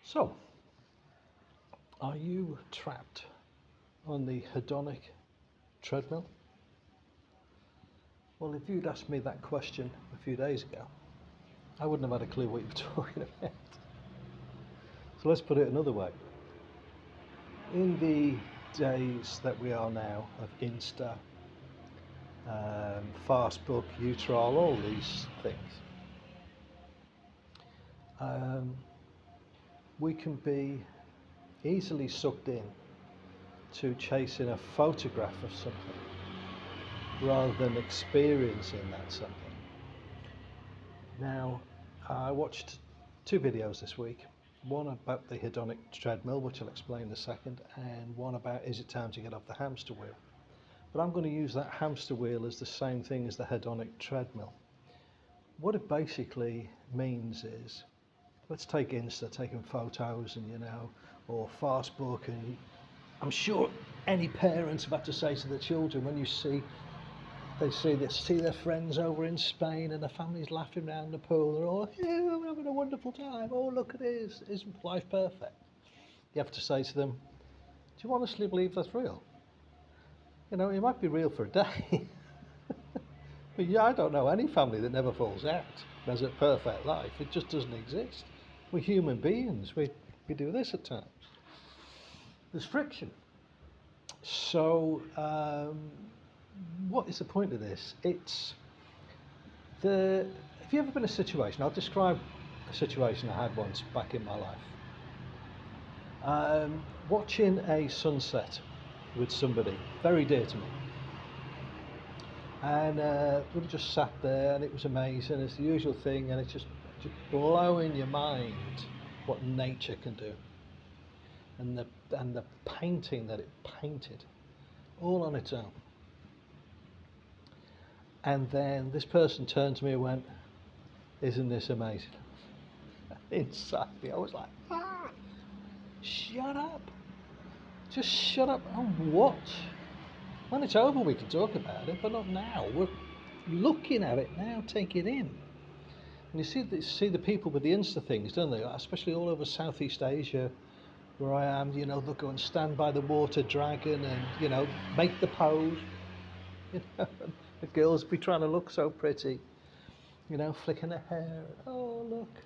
So, are you trapped on the hedonic treadmill? Well, if you'd asked me that question a few days ago, I wouldn't have had a clue what you were talking about. So let's put it another way. In the days that we are now of Insta, Fastbook, Utrol, all these things, we can be easily sucked in to chasing a photograph of something rather than experiencing that something. Now, I watched two videos this week, one about the hedonic treadmill, which I'll explain in a second, and one about is it time to get off the hamster wheel. But I'm going to use that hamster wheel as the same thing as the hedonic treadmill. What it basically means is, let's take Insta, taking photos and or Fastbook, and I'm sure any parents have had to say to their children when they see their friends over in Spain and the family's laughing around the pool, they're all, yeah, we're having a wonderful time, oh look at this, isn't life perfect? You have to say to them, do you honestly believe that's real? It might be real for a day, but yeah, I don't know any family that never falls out, has a perfect life. It just doesn't exist. We're human beings, we do this at times. There's friction. So, what is the point of this? If you've ever been in a situation, I'll describe a situation I had once back in my life. Watching a sunset with somebody very dear to me. And we just sat there and it was amazing. It's the usual thing, and it's just blowing your mind what nature can do. And the painting that it painted all on its own. And then this person turned to me and went, isn't this amazing? Inside me, I was like, shut up. Just shut up. Oh, what? When it's over, we can talk about it, but not now. We're looking at it now, take it in. And you see the people with the Insta things, don't they? Especially all over Southeast Asia, where I am, they'll go and stand by the water dragon and, make the pose. The girls be trying to look so pretty, flicking their hair. Oh, look.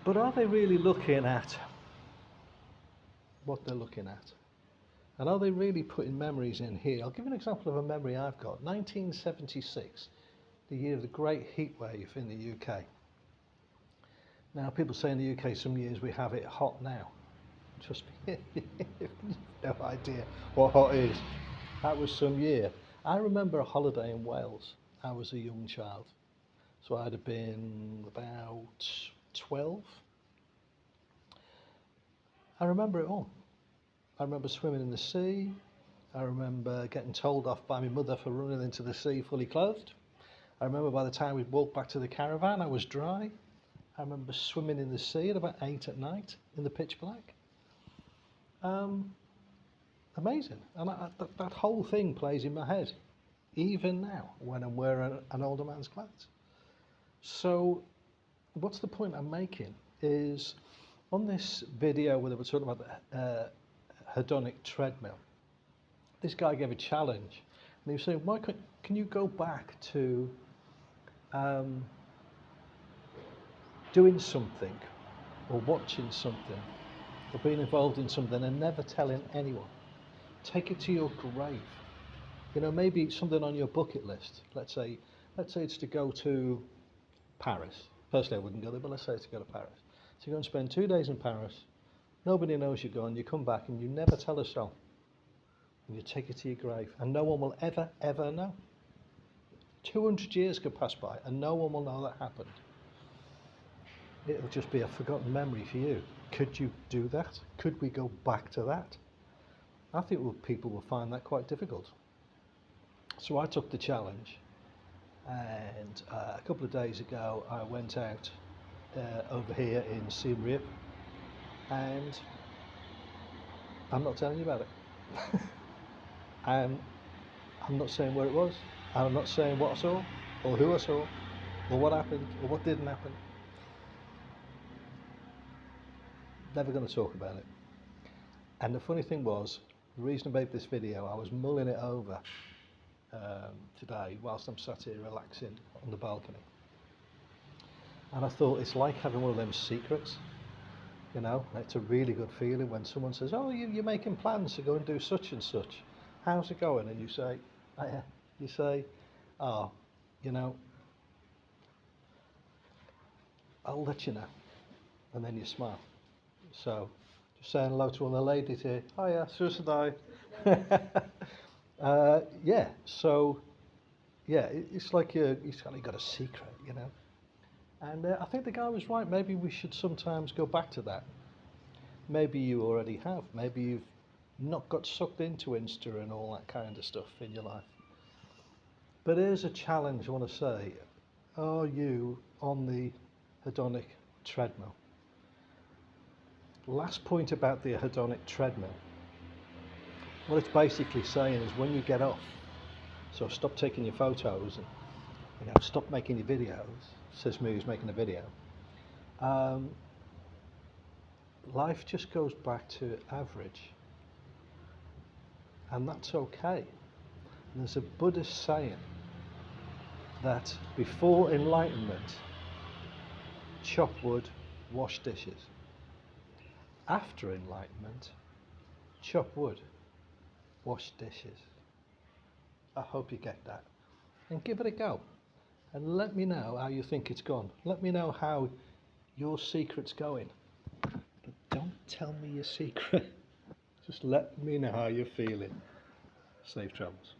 But are they really looking at what they're looking at? And are they really putting memories in here? I'll give you an example of a memory I've got. 1976, the year of the great heat wave in the UK. Now, people say in the UK some years we have it hot now. Trust me, you've no idea what hot is. That was some year. I remember a holiday in Wales. I was a young child. So I'd have been about 12. I remember it all. I remember swimming in the sea. I remember getting told off by my mother for running into the sea fully clothed. I remember by the time we'd walked back to the caravan, I was dry. I remember swimming in the sea at about 8 at night in the pitch black. Amazing. And that whole thing plays in my head, even now, when I'm wearing an older man's clothes. So what's the point I'm making is, on this video where they were talking about the hedonic treadmill, this guy gave a challenge, and he was saying, why can you go back to doing something or watching something or being involved in something and never telling anyone? Take it to your grave. Maybe something on your bucket list. Let's say it's to go to Paris. Personally, I wouldn't go there, but let's say it's to go to Paris. So you go and spend 2 days in Paris. Nobody knows you're gone. You come back and you never tell a soul. And you take it to your grave, and no one will ever, ever know. 200 years could pass by, and no one will know that happened. It'll just be a forgotten memory for you. Could you do that? Could we go back to that? I think people will find that quite difficult. So I took the challenge, and a couple of days ago I went out over here in Siem Reap, and I'm not telling you about it. And I'm not saying where it was, and I'm not saying what I saw, or who I saw, or what happened, or what didn't happen. never going to talk about it. And the funny thing was, the reason I made this video, I was mulling it over today whilst I'm sat here relaxing on the balcony. And I thought, it's like having one of them secrets, you know. It's a really good feeling when someone says, oh, you're making plans to go and do such and such. How's it going? And you say, oh, you know, I'll let you know. And then you smile. So, just saying hello to all the ladies here. Hiya, Susan Di. Yeah, so, yeah, it's like you've kind of got a secret, you know. And I think the guy was right. Maybe we should sometimes go back to that. Maybe you already have. Maybe you've not got sucked into Insta and all that kind of stuff in your life. But here's a challenge I want to say. Are you on the hedonic treadmill? Last point about the hedonic treadmill. What it's basically saying is when you get off, so stop taking your photos and stop making your videos, says me who's making a video, life just goes back to average, and that's okay. And there's a Buddhist saying that before enlightenment, chop wood, wash dishes. After enlightenment, chop wood, wash dishes. I hope you get that. And give it a go. And let me know how you think it's gone. Let me know how your secret's going. But don't tell me your secret. Just let me know how you're feeling. Safe travels.